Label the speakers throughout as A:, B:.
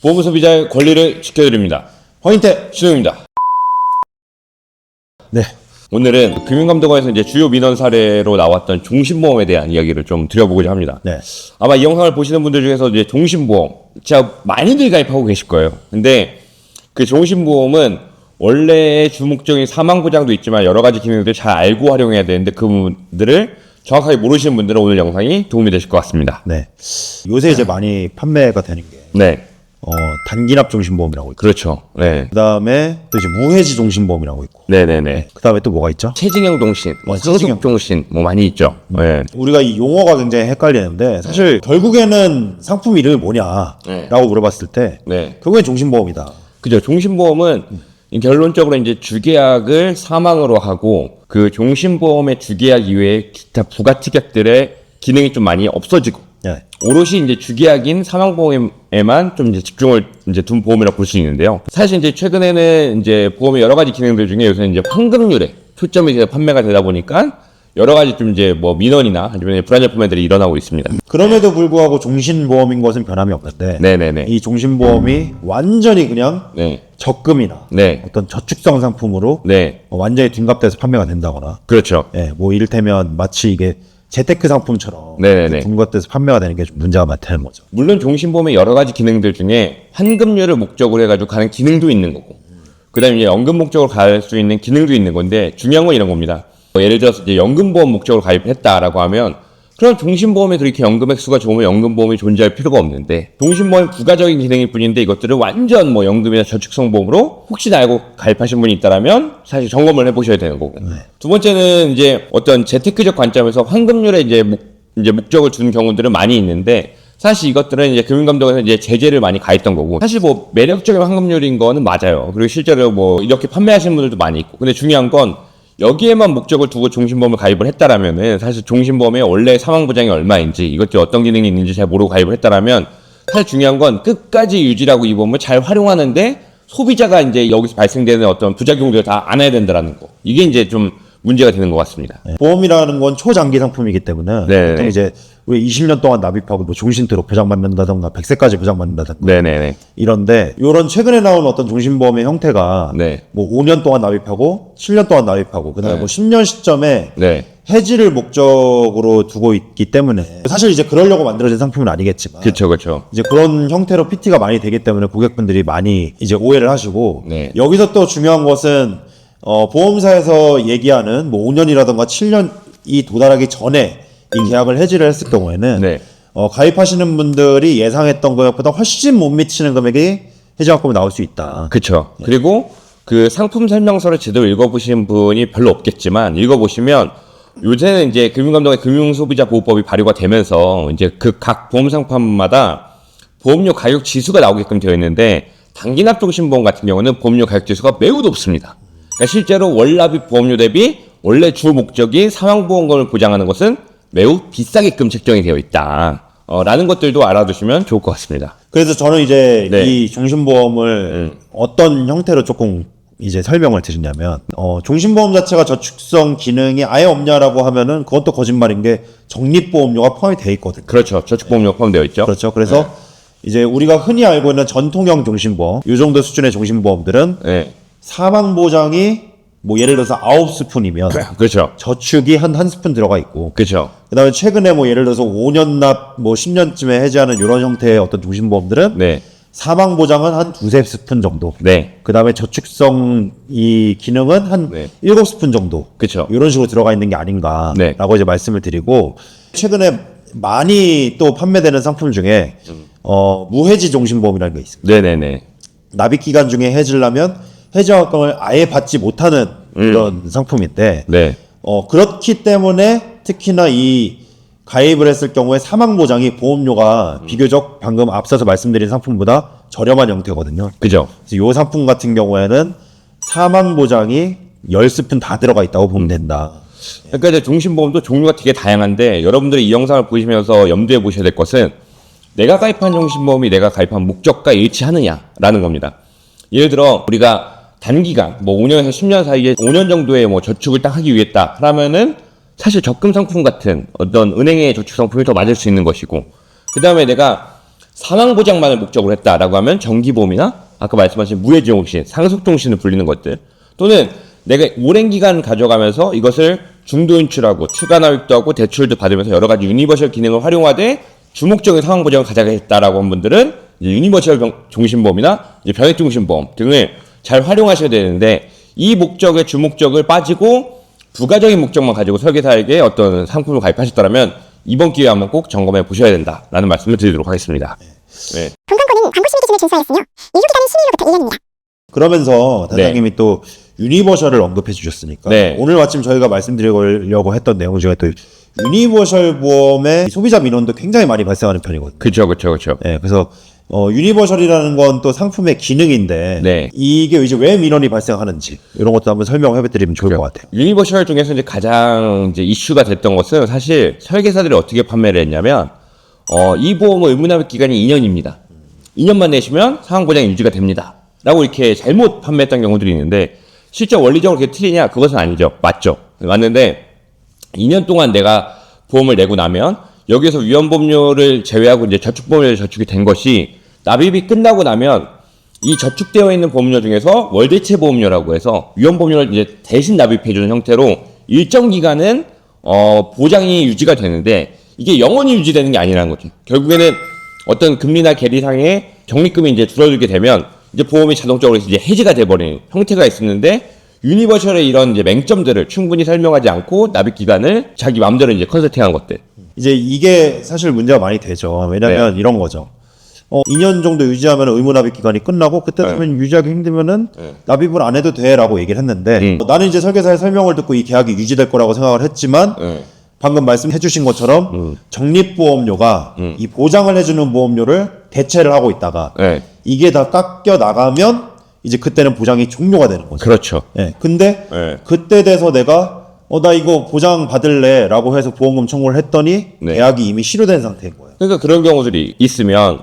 A: 보험 소비자의 권리를 지켜드립니다. 황인태 신우입니다.
B: 네.
A: 오늘은 금융감독원에서 이제 주요 민원 사례로 나왔던 종신보험에 대한 이야기를 좀 드려보고자 합니다.
B: 네.
A: 아마 이 영상을 보시는 분들 중에서 이제 종신보험 진짜 많이들 가입하고 계실 거예요. 근데 그 종신보험은 원래의 주목적인 사망보장도 있지만 여러 가지 기능들을 잘 알고 활용해야 되는데 그 부분들을 정확하게 모르시는 분들은 오늘 영상이 도움이 되실 것 같습니다.
B: 네. 요새 이제 많이 판매가 되는 게
A: 네.
B: 단기납 종신보험이라고 있고,
A: 그렇죠. 네.
B: 그다음에 또 이제 무해지 종신보험이라고 있고,
A: 네네네.
B: 그다음에 또 뭐가 있죠?
A: 체증형 종신,
B: 체증형.
A: 소속 종신 뭐 많이 있죠. 네.
B: 우리가 이 용어가 굉장히 헷갈리는데 사실 결국에는 상품 이름이 뭐냐라고
A: 네.
B: 물어봤을 때
A: 네.
B: 결국엔 종신보험이다.
A: 그죠. 종신보험은 결론적으로 이제 주계약을 사망으로 하고 그 종신보험의 주계약 이외에 기타 부가특약들의 기능이 좀 많이 없어지고
B: 네.
A: 오롯이 이제 주계약인 사망보험에만 좀 이제 집중을 이제 둔 보험이라고 볼 수 있는데요. 사실 이제 최근에는 이제 보험의 여러 가지 기능들 중에 요새는 이제 환급률에 초점이 이제 판매가 되다 보니까 여러 가지 좀 이제 뭐 민원이나 아니면 불안전 판매들이 일어나고 있습니다.
B: 그럼에도 불구하고 종신보험인 것은 변함이 없는데
A: 네네네.
B: 이 종신보험이 완전히 그냥
A: 네.
B: 적금이나
A: 네.
B: 어떤 저축성 상품으로
A: 네.
B: 완전히 둔갑돼서 판매가 된다거나,
A: 그렇죠.
B: 예, 뭐 이를테면 마치 이게 재테크 상품처럼
A: 네네네.
B: 둔갑돼서 판매가 되는 게 좀 문제가 많다는 거죠.
A: 물론 종신보험의 여러 가지 기능들 중에 환급률을 목적으로 해가지고 가는 기능도 있는 거고, 그 다음에 이제 연금 목적으로 갈 수 있는 기능도 있는 건데, 중요한 건 이런 겁니다. 예를 들어서 이제 연금보험 목적으로 가입했다라고 하면, 그럼 종신보험에 그렇게 연금 액수가 좋으면 연금보험이 존재할 필요가 없는데, 종신보험이 부가적인 기능일 뿐인데 이것들을 완전 뭐 연금이나 저축성 보험으로 혹시나 알고 가입하신 분이 있다라면 사실 점검을 해보셔야 되는 거고. 두 번째는 이제 어떤 재테크적 관점에서 환급률에 이제 목적을 두는 경우들은 많이 있는데, 사실 이것들은 이제 금융감독원에서 이제 제재를 많이 가했던 거고, 사실 뭐 매력적인 환급률인 거는 맞아요. 그리고 실제로 뭐 이렇게 판매하시는 분들도 많이 있고, 근데 중요한 건 여기에만 목적을 두고 종신보험을 가입을 했다라면은 사실 종신보험의 원래 사망보장이 얼마인지 이것들이 어떤 기능이 있는지 잘 모르고 가입을 했다라면 사실 중요한 건 끝까지 유지하고 이 보험을 잘 활용하는데 소비자가 이제 여기서 발생되는 어떤 부작용들을 다 안아야 된다라는 거, 이게 이제 좀 문제가 되는 것 같습니다.
B: 네. 보험이라는 건 초장기 상품이기 때문에
A: 네네.
B: 보통 이제 우리 20년 동안 납입하고 뭐 종신트로 보장받는다던가 100세까지 보장받는다던가
A: 네네네.
B: 이런데 이런 최근에 나온 어떤 종신보험의 형태가
A: 네.
B: 뭐 5년 동안 납입하고 7년 동안 납입하고 그다음에
A: 네.
B: 뭐 10년 시점에
A: 네.
B: 해지를 목적으로 두고 있기 때문에 사실 이제 그러려고 만들어진 상품은 아니겠지만
A: 그렇죠, 그렇죠.
B: 이제 그런 형태로 PT가 많이 되기 때문에 고객분들이 많이 이제 오해를 하시고
A: 네.
B: 여기서 또 중요한 것은 보험사에서 얘기하는 뭐 5년이라던가 7년이 도달하기 전에 이 계약을 해지를 했을 경우에는
A: 네.
B: 가입하시는 분들이 예상했던 것보다 훨씬 못 미치는 금액이 해지환급이 나올 수 있다.
A: 그렇죠. 그리고 그 상품 설명서를 제대로 읽어보신 분이 별로 없겠지만 읽어보시면 요새는 이제 금융감독의 금융소비자보호법이 발효가 되면서 이제 그 각 보험 상품마다 보험료 가격 지수가 나오게끔 되어 있는데 단기납 종신보험 같은 경우는 보험료 가격 지수가 매우 높습니다. 그러니까 실제로 월납입 보험료 대비 원래 주 목적인 사망보험금을 보장하는 것은 매우 비싸게끔 책정이 되어 있다. 라는 것들도 알아두시면 좋을 것 같습니다.
B: 그래서 저는 이제
A: 네.
B: 이 종신보험을 어떤 형태로 조금 이제 설명을 드리냐면 종신보험 자체가 저축성 기능이 아예 없냐라고 하면은 그것도 거짓말인 게 적립보험료가 포함이 돼 있거든요.
A: 그렇죠. 저축보험료 포함되어 있죠.
B: 그렇죠. 그래서 이제 우리가 흔히 알고 있는 전통형 종신보험, 이 정도 수준의 종신보험들은
A: 네.
B: 사망보장이 뭐 예를 들어서 9스푼이면
A: 그렇죠.
B: 저축이 한 스푼 들어가 있고,
A: 그렇죠.
B: 그다음에 최근에 뭐 예를 들어서 5년 납 뭐 10년쯤에 해지하는 이런 형태의 어떤 종신보험들은
A: 네.
B: 사망 보장은 한 2-3스푼 정도.
A: 네.
B: 그다음에 저축성 이 기능은 한
A: 네.
B: 7스푼 정도.
A: 그쵸.
B: 이런 식으로 들어가 있는 게 아닌가라고
A: 네.
B: 이제 말씀을 드리고, 최근에 많이 또 판매되는 상품 중에 무해지 종신보험이라는 게 있습니다.
A: 네네네.
B: 납입 기간 중에 해지려면 해지환급을 아예 받지 못하는 이런 상품인데,
A: 네.
B: 그렇기 때문에 특히나 이 가입을 했을 경우에 사망 보장이 보험료가 비교적 방금 앞서서 말씀드린 상품보다 저렴한 형태거든요.
A: 그죠.
B: 그래서 이 상품 같은 경우에는 사망 보장이 10스푼 다 들어가 있다고 보면 된다.
A: 그러니까 이제 종신보험도 종류가 되게 다양한데 여러분들이 이 영상을 보시면서 염두에 보셔야 될 것은 내가 가입한 종신보험이 내가 가입한 목적과 일치하느냐라는 겁니다. 예를 들어 우리가 단기간 뭐 5년에서 10년 사이에 5년 정도의 뭐 저축을 딱 하기 위했다 그러면은 사실 적금 상품 같은 어떤 은행의 저축 상품이 더 맞을 수 있는 것이고, 그 다음에 내가 사망보장만을 목적으로 했다라고 하면 정기보험이나 아까 말씀하신 무해지용신, 상속종신을 불리는 것들, 또는 내가 오랜 기간 가져가면서 이것을 중도 인출하고 추가 납입도 하고 대출도 받으면서 여러 가지 유니버셜 기능을 활용하되 주목적인 사망보장을 가져가겠다라고 한 분들은 이제 유니버셜 종신보험이나 이제 병역종신보험 등을 잘 활용하셔야 되는데, 이 목적의 주목적을 빠지고 부가적인 목적만 가지고 설계사에게 어떤 상품을 가입하셨다면 이번 기회에 한번 꼭 점검해 보셔야 된다라는 말씀을 드리도록 하겠습니다. 네.
C: 본광고는 광고 심의 기준을 준수하였으며 유효기간은 12일로부터 1년입니다.
B: 그러면서 단장님이 또 유니버셜을 언급해 주셨으니까
A: 네.
B: 오늘 마침 저희가 말씀드리려고 했던 내용 중에 또 유니버셜 보험의 소비자 민원도 굉장히 많이 발생하는 편이거든요.
A: 그렇죠.
B: 네, 그래서 유니버셜이라는 건 또 상품의 기능인데
A: 네.
B: 이게 이제 왜 민원이 발생하는지 이런 것도 한번 설명해 드리면 좋을 것 같아요.
A: 유니버셜 중에서 이제 가장 이제 이슈가 됐던 것은 사실 설계사들이 어떻게 판매를 했냐면, 이 보험의 의무납입 기간이 2년입니다. 2년만 내시면 상황보장이 유지가 됩니다. 라고 이렇게 잘못 판매했던 경우들이 있는데, 실제 원리적으로 그게 틀리냐? 그것은 아니죠. 맞죠. 맞는데, 2년 동안 내가 보험을 내고 나면, 여기서 위험보험료를 제외하고 이제 저축보험료에 저축이 된 것이 납입이 끝나고 나면 이 저축되어 있는 보험료 중에서 월대체 보험료라고 해서 위험보험료를 이제 대신 납입해주는 형태로 일정 기간은 보장이 유지가 되는데, 이게 영원히 유지되는 게 아니라는 거죠. 결국에는 어떤 금리나 계리상의 적립금이 이제 줄어들게 되면 이제 보험이 자동적으로 이제 해지가 돼버리는 형태가 있었는데, 유니버셜의 이런 이제 맹점들을 충분히 설명하지 않고 납입 기간을 자기 마음대로 이제 컨설팅한 것들.
B: 이제 이게 사실 문제가 많이 되죠. 왜냐면 이런 거죠. 2년 정도 유지하면 의무 납입 기간이 끝나고 그때 되면 유지하기 힘들면은 납입을 안 해도 돼라고 얘기를 했는데 나는 이제 설계사의 설명을 듣고 이 계약이 유지될 거라고 생각을 했지만 방금 말씀해 주신 것처럼 적립보험료가 이 보장을 해주는 보험료를 대체를 하고 있다가 이게 다 깎여 나가면 이제 그때는 보장이 종료가 되는 거죠.
A: 그렇죠.
B: 근데 그때 돼서 내가 나 이거 보장 받을래 라고 해서 보험금 청구를 했더니 계약이 이미 실효된 상태인 거예요.
A: 그러니까 그런 경우들이 있으면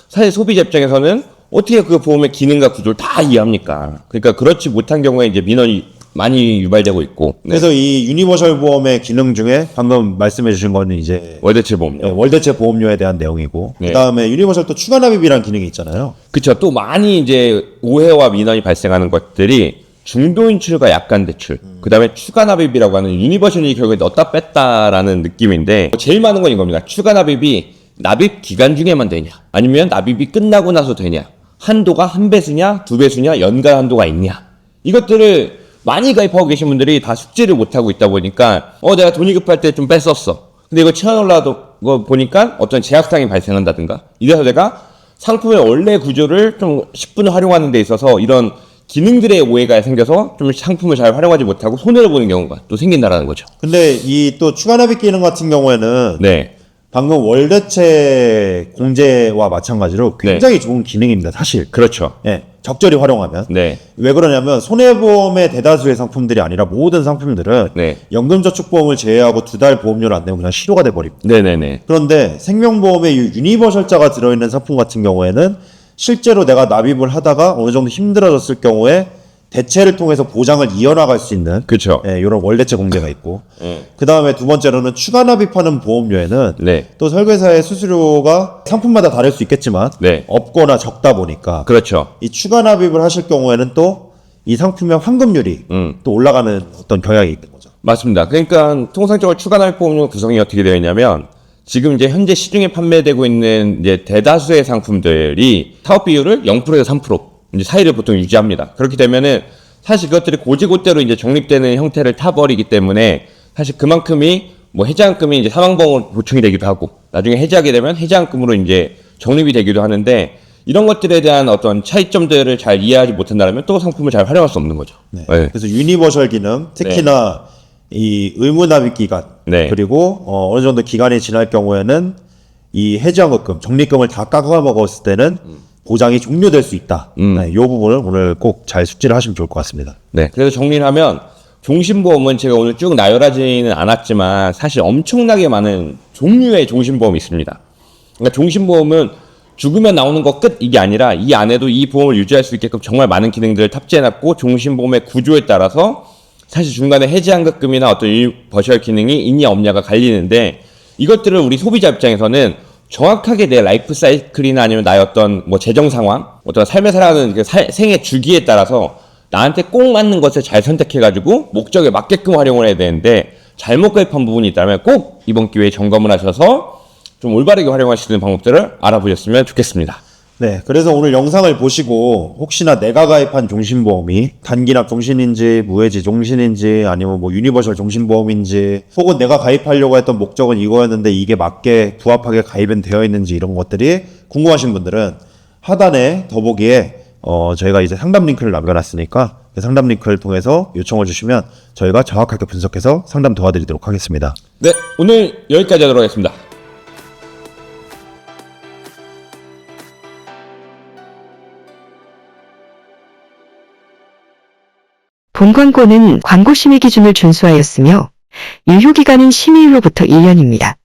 A: 사실 소비자 입장에서는 어떻게 그 보험의 기능과 구조를 다 이해합니까? 그러니까 그렇지 못한 경우에 이제 민원이 많이 유발되고 있고.
B: 그래서 이 유니버셜 보험의 기능 중에 방금 말씀해 주신 거는 이제
A: 월대체 보험료.
B: 월대체 보험료에 대한 내용이고 그다음에 유니버셜 또 추가 납입이라는 기능이 있잖아요.
A: 그쵸. 또 많이 이제 오해와 민원이 발생하는 것들이 중도 인출과 약관 대출, 그 다음에 추가 납입이라고 하는 유니버셜이 결국에 넣었다 뺐다라는 느낌인데, 제일 많은 건 이겁니다. 추가 납입이 납입 기간 중에만 되냐, 아니면 납입이 끝나고 나서 되냐, 한도가 1배수냐, 2배수냐, 연간 한도가 있냐. 이것들을 많이 가입하고 계신 분들이 다 숙지를 못하고 있다 보니까, 내가 돈이 급할 때 좀 뺐었어. 근데 이거 채워놓으려고 보니까 어떤 제약상이 발생한다든가, 이래서 내가 상품의 원래 구조를 좀 10분을 활용하는 데 있어서 이런 기능들의 오해가 생겨서 좀 상품을 잘 활용하지 못하고 손해를 보는 경우가 또 생긴다라는 거죠.
B: 근데 이 또 추가 납입 기능 같은 경우에는 방금 월대체 공제와 마찬가지로 굉장히 좋은 기능입니다, 사실.
A: 그렇죠.
B: 적절히 활용하면. 왜 그러냐면 손해보험의 대다수의 상품들이 아니라 모든 상품들은 연금저축보험을 제외하고 2달 보험료를 안 내면 그냥 실효가 돼버립니다. 그런데 생명보험의 유니버셜자가 들어있는 상품 같은 경우에는 실제로 내가 납입을 하다가 어느 정도 힘들어졌을 경우에 대체를 통해서 보장을 이어나갈 수 있는 이런 월대체 공제가 있고 그 다음에 두 번째로는 추가 납입하는 보험료에는 또 설계사의 수수료가 상품마다 다를 수 있겠지만 없거나 적다 보니까 이 추가 납입을 하실 경우에는 또 이 상품의 환급률이 또 올라가는 어떤 경향이 있는 거죠.
A: 맞습니다. 그러니까 통상적으로 추가 납입 보험료 구성이 어떻게 되어 있냐면, 지금 이제 현재 시중에 판매되고 있는 이제 대다수의 상품들이 사업 비율을 0%에서 3% 이제 사이를 보통 유지합니다. 그렇게 되면은 사실 그것들이 고지고대로 이제 적립되는 형태를 타버리기 때문에 사실 그만큼이 뭐 해지한금이 이제 사망보험으로 보충이 되기도 하고 나중에 해지하게 되면 해지한금으로 이제 적립이 되기도 하는데, 이런 것들에 대한 어떤 차이점들을 잘 이해하지 못한다면 또 상품을 잘 활용할 수 없는 거죠.
B: 그래서 유니버셜 기능, 특히나 이 의무 납입 기간 그리고 어느 정도 기간이 지날 경우에는 이 해지환급금, 적립금을 다 깎아 먹었을 때는 보장이 종료될 수 있다. 이 부분을 오늘 꼭 잘 숙지를 하시면 좋을 것 같습니다.
A: 그래서 정리를 하면 종신보험은 제가 오늘 쭉 나열하지는 않았지만 사실 엄청나게 많은 종류의 종신보험이 있습니다. 그러니까 종신보험은 죽으면 나오는 거 끝 이게 아니라 이 안에도 이 보험을 유지할 수 있게끔 정말 많은 기능들을 탑재해놨고, 종신보험의 구조에 따라서 사실 중간에 해지환급금이나 어떤 유니버셜 기능이 있냐 없냐가 갈리는데, 이것들을 우리 소비자 입장에서는 정확하게 내 라이프 사이클이나 아니면 나의 어떤 뭐 재정 상황, 어떤 삶을 살아가는 그 생의 주기에 따라서 나한테 꼭 맞는 것을 잘 선택해가지고 목적에 맞게끔 활용을 해야 되는데 잘못 가입한 부분이 있다면 꼭 이번 기회에 점검을 하셔서 좀 올바르게 활용할 수 있는 방법들을 알아보셨으면 좋겠습니다.
B: 네, 그래서 오늘 영상을 보시고 혹시나 내가 가입한 종신보험이 단기납 종신인지 무해지 종신인지 아니면 뭐 유니버셜 종신보험인지 혹은 내가 가입하려고 했던 목적은 이거였는데 이게 맞게 부합하게 가입은 되어 있는지 이런 것들이 궁금하신 분들은 하단에 더보기에 저희가 이제 상담 링크를 남겨놨으니까 그 상담 링크를 통해서 요청을 주시면 저희가 정확하게 분석해서 상담 도와드리도록 하겠습니다.
A: 네, 오늘 여기까지 하도록 하겠습니다.
D: 본 광고는 광고 심의 기준을 준수하였으며 유효기간은 심의일로부터 1년입니다.